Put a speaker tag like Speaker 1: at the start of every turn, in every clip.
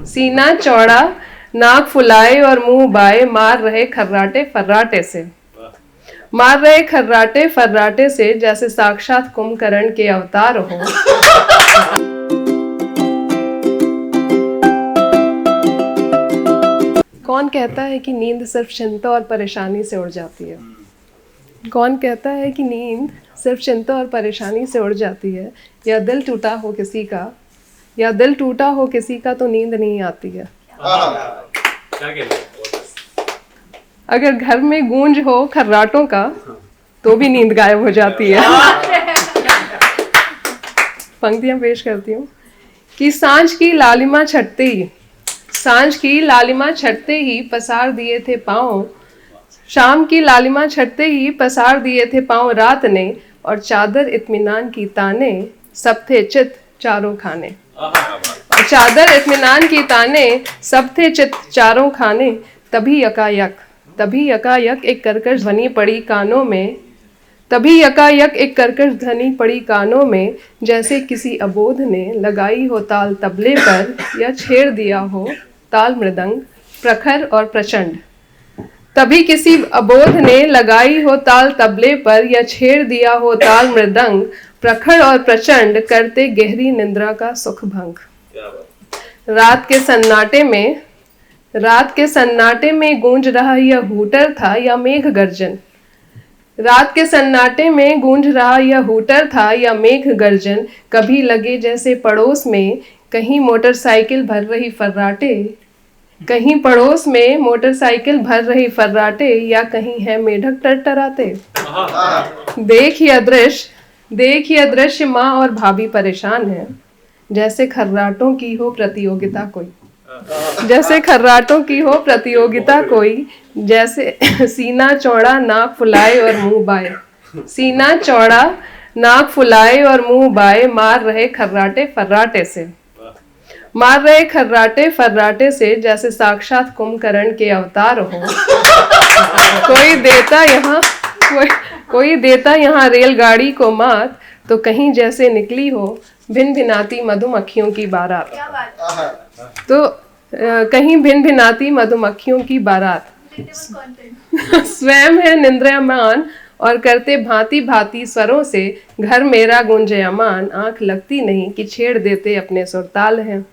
Speaker 1: सीना चौड़ा, नाक फुलाए और मुंह बाए, मार रहे खर्राटे फर्राटे से। मार रहे खर्राटे फर्राटे से, जैसे साक्षात कुंभकर्ण के अवतार हो। कौन कहता है कि नींद सिर्फ चिंता और परेशानी से उड़ जाती है? कौन कहता है कि नींद सिर्फ चिंता और परेशानी से उड़ जाती है? या दिल टूटा हो किसी का, या दिल टूटा हो किसी का तो नींद नहीं आती है। अगर घर में गूंज हो खर्राटों का तो भी नींद गायब हो जाती है। पंक्तियां पेश करती हूँ कि सांझ की लालिमा छटते ही, सांझ की लालिमा छटते ही पसार दिए थे पाँव, शाम की लालिमा छटते ही पसार दिए थे पाँव रात ने, और चादर इत्मीनान की ताने, सब थे चित चारों खाने। और चादर इत्मीनान की ताने, सब थे चित चारों खाने। तभी यकायक एक कर्कश ध्वनि पड़ी कानों में, तभी यकायक एक कर्कश ध्वनि पड़ी कानों में, जैसे किसी अबोध ने लगाई हो ताल तबले पर, या छेड़ दिया हो ताल मृदंग प्रखर और प्रचंड। तभी किसी अबोध ने लगाई हो ताल तबले पर, या छेड़ दिया हो ताल मृदंग प्रखर और प्रचंड, करते गहरी निंद्रा का सुख भंग। रात के सन्नाटे में गूंज रहा यह हूटर था या मेघ गर्जन। रात के सन्नाटे में गूंज रहा यह हूटर था या मेघ गर्जन। कभी लगे जैसे पड़ोस में कहीं मोटरसाइकिल भर रही फर्राटे, कहीं पड़ोस में मोटरसाइकिल भर रही फर्राटे, या कहीं है मेढक टरटराते। देख यह दृश्य माँ और भाभी परेशान है, जैसे खर्राटों की हो प्रतियोगिता कोई, जैसे खर्राटों की हो प्रतियोगिता कोई। जैसे सीना चौड़ा, नाक फुलाए और मुंह बाए, सीना चौड़ा, नाक फुलाए और मुंह बाए, मार रहे खर्राटे फर्राटे से। मार रहे खर्राटे फर्राटे से, जैसे साक्षात कुंभकर्ण के अवतार हो। कोई देता यहाँ रेलगाड़ी को मात, तो कहीं जैसे निकली हो भिन भिनाती मधुमक्खियों की बारात। तो कहीं भिन भिनाती मधुमक्खियों की बारात। स्वयं है निंद्रयमान और करते भांति भांति स्वरों से, घर मेरा गुंजयमान। आंख लगती नहीं कि छेड़ देते अपने सुरताल हैं,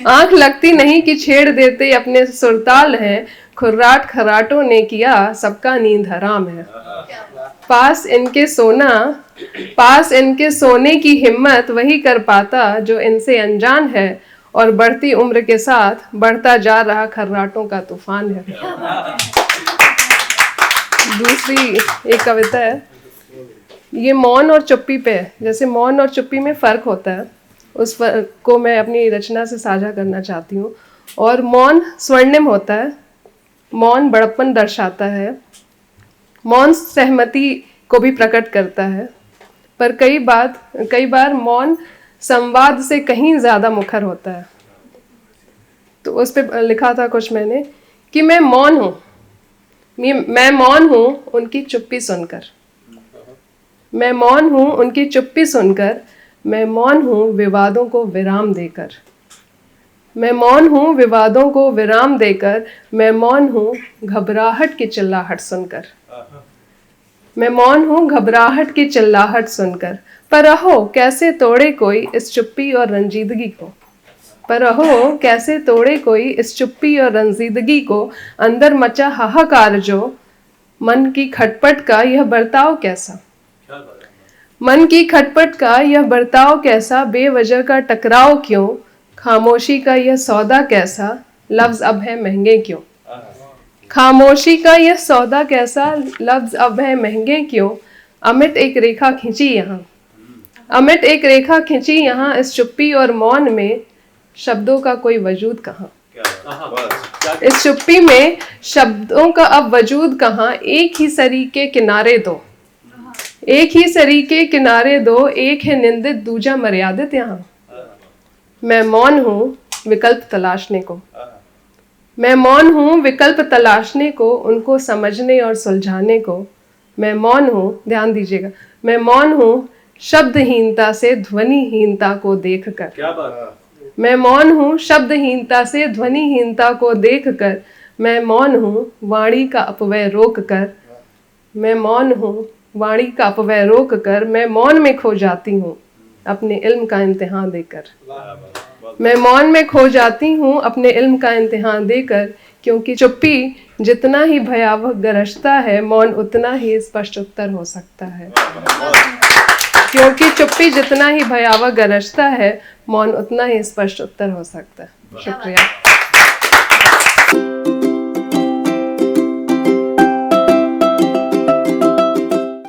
Speaker 1: आंख लगती नहीं कि छेड़ देते अपने सुरताल हैं। खुर्राट खर्राटों ने किया सबका नींद हराम है। पास इनके सोने की हिम्मत वही कर पाता जो इनसे अनजान है, और बढ़ती उम्र के साथ बढ़ता जा रहा खर्राटों का तूफान है। दूसरी एक कविता है, ये मौन और चुप्पी पे, जैसे मौन और चुप्पी में फर्क होता है, उस फर्क को मैं अपनी रचना से साझा करना चाहती हूँ। और मौन स्वर्णिम होता है, मौन बड़प्पन दर्शाता है, मौन सहमति को भी प्रकट करता है, पर कई बार मौन संवाद से कहीं ज्यादा मुखर होता है। तो उस पे लिखा था कुछ मैंने कि मैं मौन हूँ उनकी चुप्पी सुनकर, मैं मौन हूँ उनकी चुप्पी सुनकर, मैं मौन हूँ विवादों को विराम देकर, मैं मौन हूँ विवादों को विराम देकर, मैं मौन हूँ घबराहट की चिल्लाहट सुनकर, मैं मौन हूँ घबराहट की चिल्लाहट सुनकर। पर अहो कैसे तोड़े कोई इस चुप्पी और रंजीदगी को, पर अहो कैसे तोड़े कोई इस चुप्पी और रंजीदगी को। अंदर मचा हाहाकार जो, मन की खटपट का यह बर्ताव कैसा, मन की खटपट का यह बर्ताव कैसा। बेवजह का टकराव क्यों, खामोशी का यह सौदा कैसा, लफ्ज अब है महंगे क्यों। खामोशी का यह सौदा कैसा, लफ्ज अब है महंगे क्यों। अमिट एक रेखा खींची यहाँ, अमिट एक रेखा खींची यहाँ, इस चुप्पी और मौन में शब्दों का कोई वजूद कहाँ। इस चुप्पी में शब्दों का अब वजूद कहाँ। एक ही सरी के किनारे दो, एक ही सरी के किनारे दो, एक है निंदित दूजा मर्यादित यहाँ। मैं मौन हूँ विकल्प तलाशने को, मैं मौन हूँ विकल्प तलाशने को, उनको समझने और सुलझाने को। मैं मौन हूँ, ध्यान दीजिएगा, मैं मौन हूँ शब्दहीनता से ध्वनिहीनता को देखकर। क्या बात। मैं मौन हूँ शब्दहीनता से ध्वनिहीनता को देखकर, मैं मौन हूँ वाणी का अपव्यय रोक कर, मैं मौन हूँ वाणी का अपव्यय रोक कर, मैं मौन में खो जाती हूँ अपने इल्म का इम्तिहान देकर। मैं मौन में खो जाती हूँ अपने इल्म का इम्तिहान देकर, क्योंकि चुप्पी जितना ही भयावह गरजता है, मौन उतना ही स्पष्ट उत्तर हो सकता है। क्योंकि चुप्पी जितना ही भयावह गरजता है, मौन उतना ही स्पष्ट उत्तर हो सकता है। शुक्रिया।